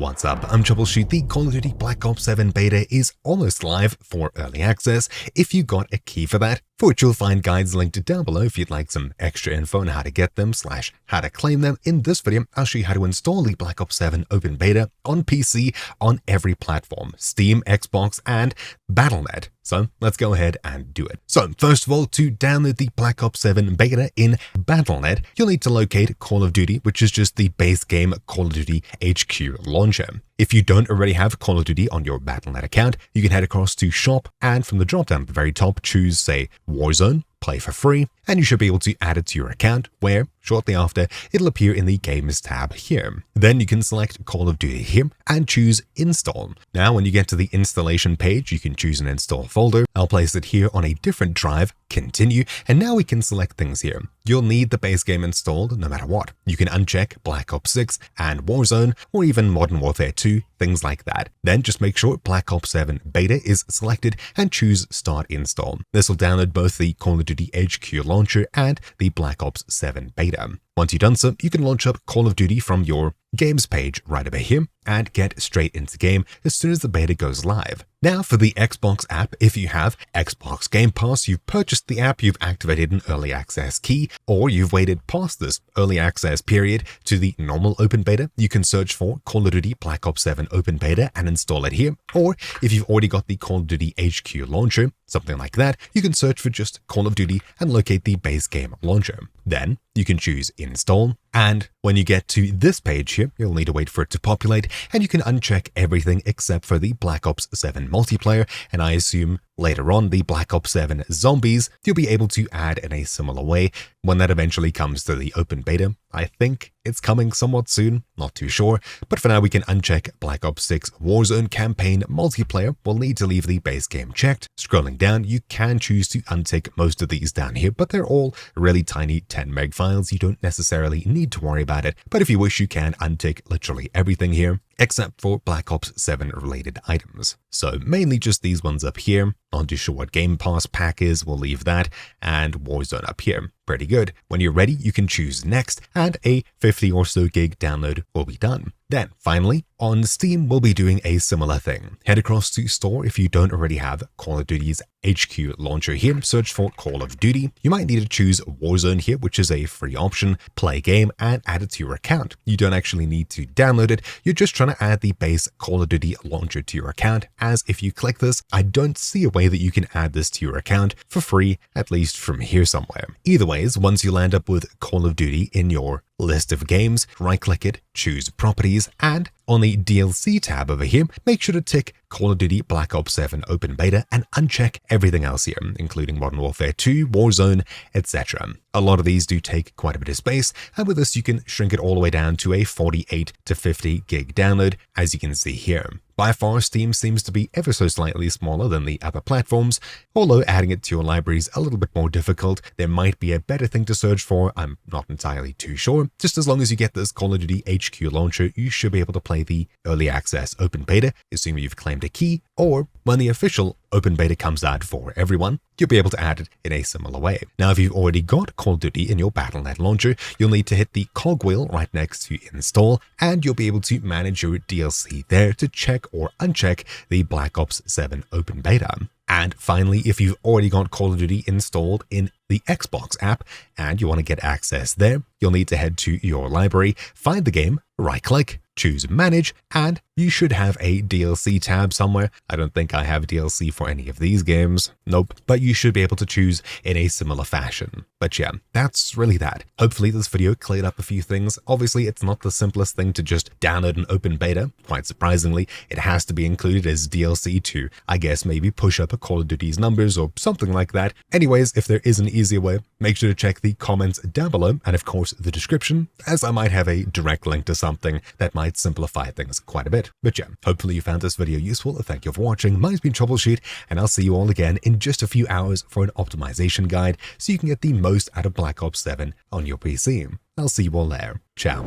What's up? I'm Troubleshoot. The Call of Duty Black Ops 7 Beta is almost live for early access if you got a key for that, for which you'll find guides linked down below if you'd like some extra info on how to get them / how to claim them. In this video, I'll show you how to install the Black Ops 7 Open Beta on PC on every platform, Steam, Xbox, and Battle.net. So let's go ahead and do it. So first of all, to download the Black Ops 7 Beta in Battle.net, you'll need to locate Call of Duty, which is just the base game Call of Duty HQ launcher. If you don't already have Call of Duty on your Battle.net account, you can head across to Shop and from the drop-down at the very top, choose, say, Warzone, play for free, and you should be able to add it to your account, where shortly after it'll appear in the Games tab here. Then you can select Call of Duty here and choose Install. Now when you get to the installation page, you can choose an install folder. I'll place it here on a different drive, continue, and now we can select things here. You'll need the base game installed no matter what. You can uncheck Black Ops 6 and Warzone, or even Modern Warfare 2, things like that. Then just make sure Black Ops 7 Beta is selected and choose Start Install. This will download both the Call of Duty HQ launcher and the Black Ops 7 Beta. Once you've done so, you can launch up Call of Duty from your Games page right over here and get straight into game as soon as the beta goes live. Now for the Xbox app, if you have Xbox Game Pass, you've purchased the app, you've activated an early access key, or you've waited past this early access period to the normal open beta, you can search for Call of Duty Black Ops 7 Open Beta and install it here. Or if you've already got the Call of Duty HQ launcher, something like that, you can search for just Call of Duty and locate the base game launcher. Then you can choose Install, and when you get to this page here, you'll need to wait for it to populate, and you can uncheck everything except for the Black Ops 7 multiplayer, and I assume later on the Black Ops 7 zombies you'll be able to add in a similar way when that eventually comes to the open beta. I think it's coming somewhat soon, not too sure, but for now we can uncheck Black Ops 6 Warzone campaign multiplayer. We'll need to leave the base game checked. Scrolling down, you can choose to untick most of these down here, but they're all really tiny 10 meg files. You don't necessarily need to worry about it, but if you wish, you can untick literally everything here except for Black Ops 7 related items. So mainly just these ones up here. Not too sure what Game Pass pack is, we'll leave that, and Warzone up here. Pretty good. When you're ready, you can choose Next, and a 50 or so gig download will be done. Then, finally, on Steam, we'll be doing a similar thing. Head across to Store if you don't already have Call of Duty's HQ launcher here. Search for Call of Duty. You might need to choose Warzone here, which is a free option. Play game and add it to your account. You don't actually need to download it. You're just trying to add the base Call of Duty launcher to your account, as if you click this, I don't see a way that you can add this to your account for free, at least from here somewhere. Either ways, once you land up with Call of Duty in your list of games, right-click it, choose Properties, and on the DLC tab over here, make sure to tick Call of Duty Black Ops 7 Open Beta and uncheck everything else here, including Modern Warfare 2, Warzone, etc. A lot of these do take quite a bit of space, and with this you can shrink it all the way down to a 48 to 50 gig download, as you can see here. By far, Steam seems to be ever so slightly smaller than the other platforms, although adding it to your library is a little bit more difficult. There might be a better thing to search for, I'm not entirely too sure. Just as long as you get this Call of Duty HQ launcher, you should be able to play the early access open beta, assuming you've claimed a key, or when the official open beta comes out for everyone, you'll be able to add it in a similar way. Now, if you've already got Call of Duty in your Battle.net launcher, you'll need to hit the cogwheel right next to Install, and you'll be able to manage your DLC there to check or uncheck the Black Ops 7 Open Beta. And finally, if you've already got Call of Duty installed in the Xbox app and you want to get access there, you'll need to head to your library, find the game, right-click, choose Manage, and you should have a DLC tab somewhere. I don't think I have DLC for any of these games. Nope, but you should be able to choose in a similar fashion. But yeah, that's really that. Hopefully this video cleared up a few things. Obviously, it's not the simplest thing to just download an open beta. Quite surprisingly, it has to be included as DLC to, I guess, maybe push up a Call of Duty's numbers or something like that. Anyways, if there is an easier way, make sure to check the comments down below and of course the description, as I might have a direct link to something that might simplify things quite a bit. But yeah, hopefully you found this video useful. Thank you for watching. Mine's been Troubleshoot, and I'll see you all again in just a few hours for an optimization guide so you can get the most out of Black Ops 7 on your PC. I'll see you all there. Ciao.